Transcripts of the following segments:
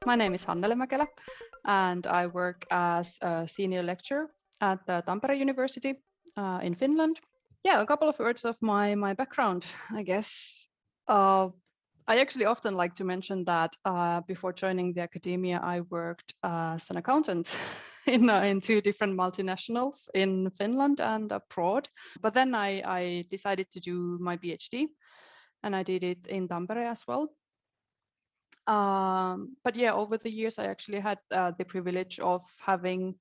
My name is Hannele Mäkelä, and I work as a senior lecturer at the Tampere University in Finland. Yeah, a couple of words of my background, I guess. I actually often like to mention that before joining the academia, I worked as an accountant in two different multinationals in Finland and abroad. But then I decided to do my PhD, and I did it in Tampere as well. But yeah, over the years, I actually had the privilege of having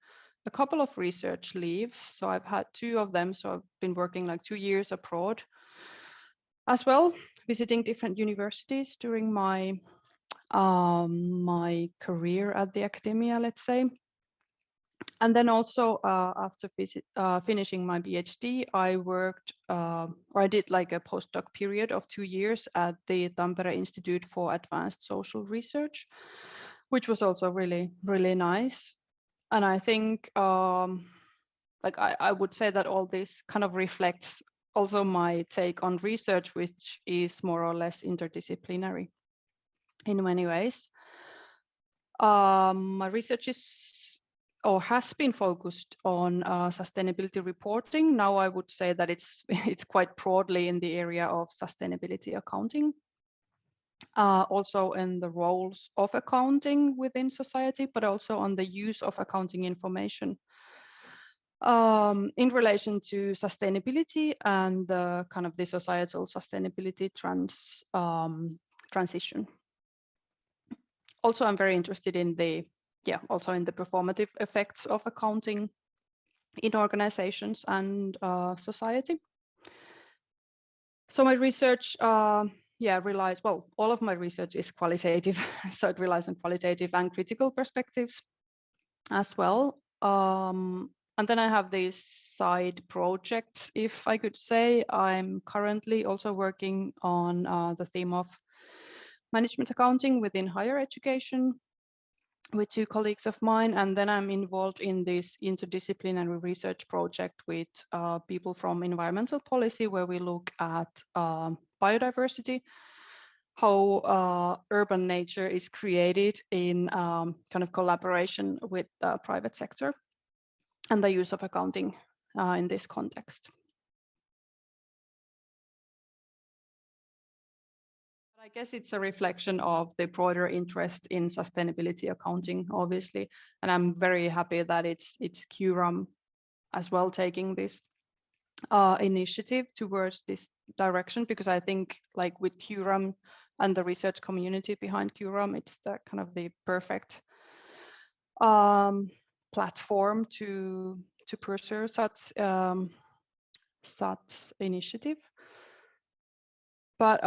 a couple of research leaves. So I've had two of them. So I've been working like 2 years abroad as well, visiting different universities during my my career at the academia, let's say. And then also after finishing my PhD, I worked, or I did like a postdoc period of 2 years at the Tampere Institute for Advanced Social Research, which was also really, really nice. And I think like I would say that all this kind of reflects also my take on research, which is more or less interdisciplinary in many ways. My research is or has been focused on sustainability reporting. Now I would say that it's quite broadly in the area of sustainability accounting. Also in the roles of accounting within society, but also on the use of accounting information in relation to sustainability and the kind of the societal sustainability transition. Also, I'm very interested in the also in the performative effects of accounting in organizations and society. So my research relies, well, all of my research is qualitative, so it relies on qualitative and critical perspectives as well. And then I have these side projects, if I could say. I'm currently also working on the theme of management accounting within higher education with two colleagues of mine. And then I'm involved in this interdisciplinary research project with people from environmental policy, where we look at biodiversity, how urban nature is created in kind of collaboration with the private sector, and the use of accounting in this context. I guess it's a reflection of the broader interest in sustainability accounting, obviously, and I'm very happy that it's QRAM as well taking this initiative towards this direction, because I think like with QRAM and the research community behind QRAM, it's the kind of the perfect platform to pursue such initiative. But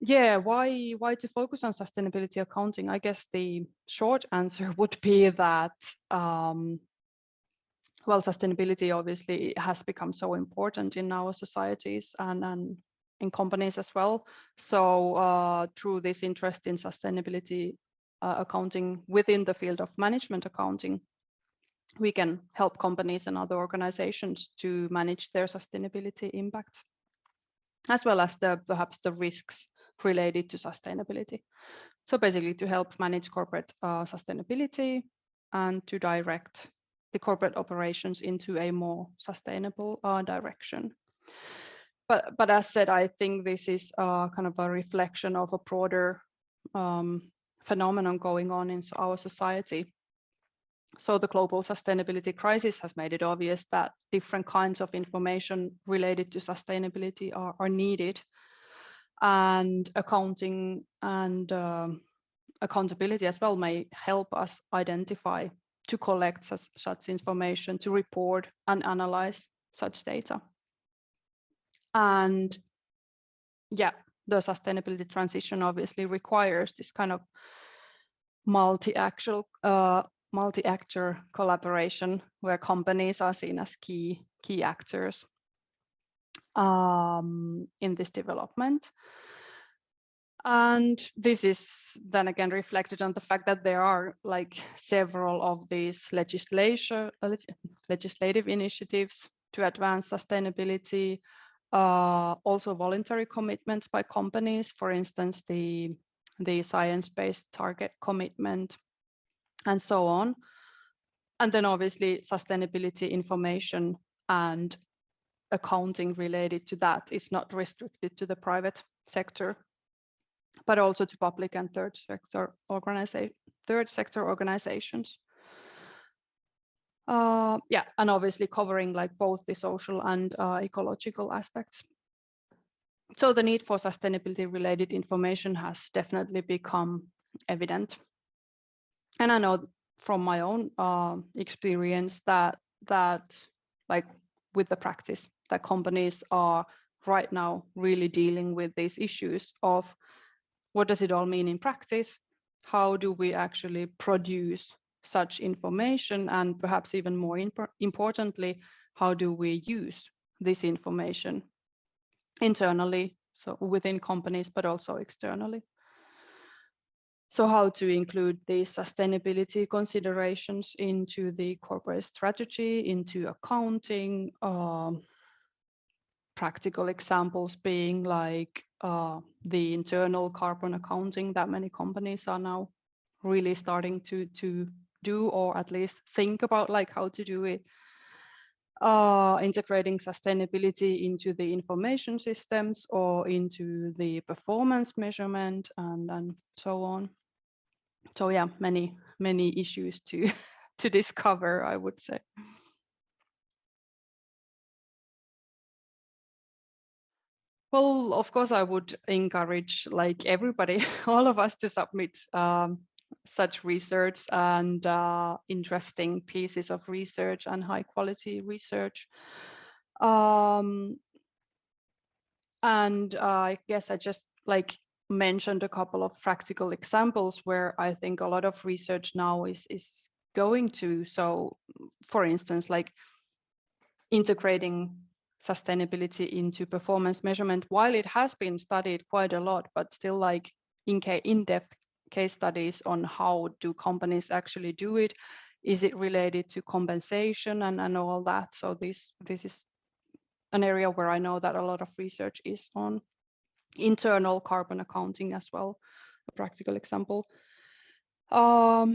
yeah, why to focus on sustainability accounting? I guess the short answer would be that well, sustainability obviously has become so important in our societies and in companies as well. So through this interest in sustainability accounting within the field of management accounting, we can help companies and other organizations to manage their sustainability impact, as well as perhaps the risks related to sustainability. So basically to help manage corporate sustainability and to direct the corporate operations into a more sustainable direction. But as said, I think this is kind of a reflection of a broader phenomenon going on in our society. So the global sustainability crisis has made it obvious that different kinds of information related to sustainability are needed, and accounting and accountability as well may help us identify, to collect such information, to report and analyze such data. And yeah, the sustainability transition obviously requires this kind of multi-actor collaboration, where companies are seen as key actors in this development. And this is then again reflected on the fact that there are like several of these legislative initiatives to advance sustainability, also voluntary commitments by companies, for instance, the science-based target commitment and so on. And then obviously sustainability information and accounting related to that is not restricted to the private sector, but also to public and third sector organizations. Yeah, and obviously covering like both the social and ecological aspects. So the need for sustainability related information has definitely become evident. And I know from my own experience that like with the practice that companies are right now really dealing with these issues of what does it all mean in practice? How do we actually produce such information? And perhaps even more importantly, how do we use this information internally, so within companies, but also externally? So how to include these sustainability considerations into the corporate strategy, into accounting, practical examples being like the internal carbon accounting that many companies are now really starting to do, or at least think about like how to do it. Integrating sustainability into the information systems or into the performance measurement and so on. So yeah, many issues to to discover, I would say. Well, of course, I would encourage like everybody, all of us, to submit such research and interesting pieces of research and high quality research. And I guess I just like mentioned a couple of practical examples where I think a lot of research now is going to. So for instance, like integrating sustainability into performance measurement, while it has been studied quite a lot, but still like in-depth case studies on how do companies actually do it. Is it related to compensation and all that? So this is an area where I know that a lot of research is on internal carbon accounting as well, a practical example. But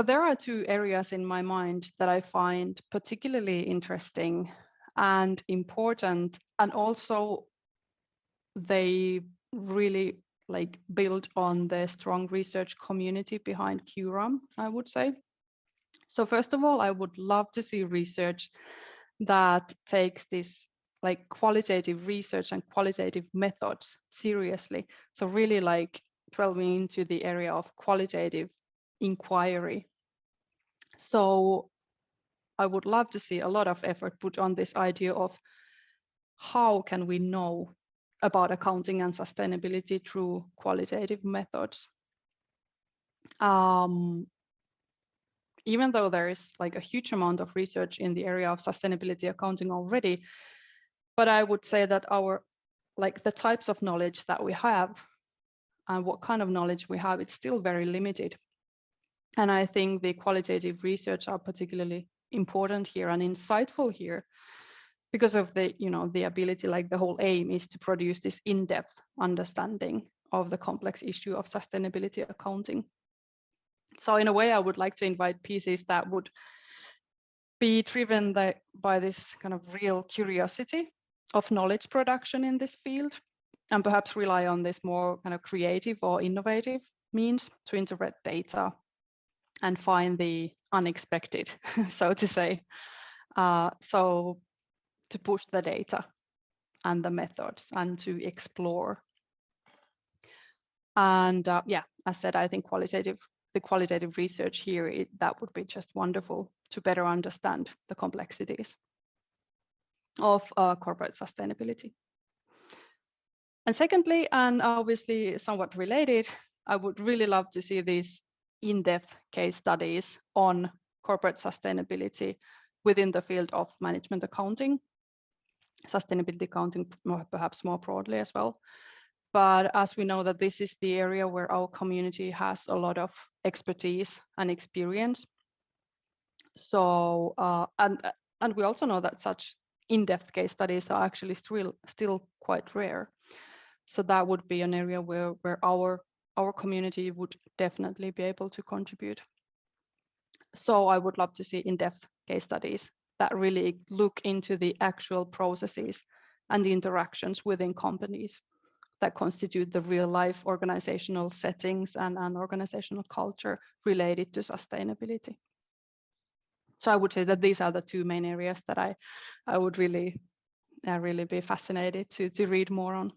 there are two areas in my mind that I find particularly interesting and important, and also they really like build on the strong research community behind QRAM, I would say. So first of all, I would love to see research that takes this like qualitative research and qualitative methods seriously. So really like delving into the area of qualitative inquiry. So I would love to see a lot of effort put on this idea of how can we know about accounting and sustainability through qualitative methods. Even though there is like a huge amount of research in the area of sustainability accounting already, but I would say that our like the types of knowledge that we have and what kind of knowledge we have, it's still very limited. And I think the qualitative research are particularly important here and insightful here because of the, you know, the ability, like the whole aim is to produce this in-depth understanding of the complex issue of sustainability accounting. So in a way, I would like to invite pieces that would be driven by this kind of real curiosity of knowledge production in this field, and perhaps rely on this more kind of creative or innovative means to interpret data and find the unexpected, so to say. So to push the data and the methods and to explore. And yeah, as said, I think the qualitative research here, that would be just wonderful to better understand the complexities of corporate sustainability. And secondly, and obviously somewhat related, I would really love to see these in-depth case studies on corporate sustainability within the field of management accounting, sustainability accounting perhaps more broadly as well. But as we know that this is the area where our community has a lot of expertise and experience. So, and we also know that such in-depth case studies are actually still quite rare. So that would be an area where our our community would definitely be able to contribute. So I would love to see in-depth case studies that really look into the actual processes and the interactions within companies that constitute the real life organizational settings and organizational culture related to sustainability. So I would say that these are the two main areas that I would really be fascinated to read more on.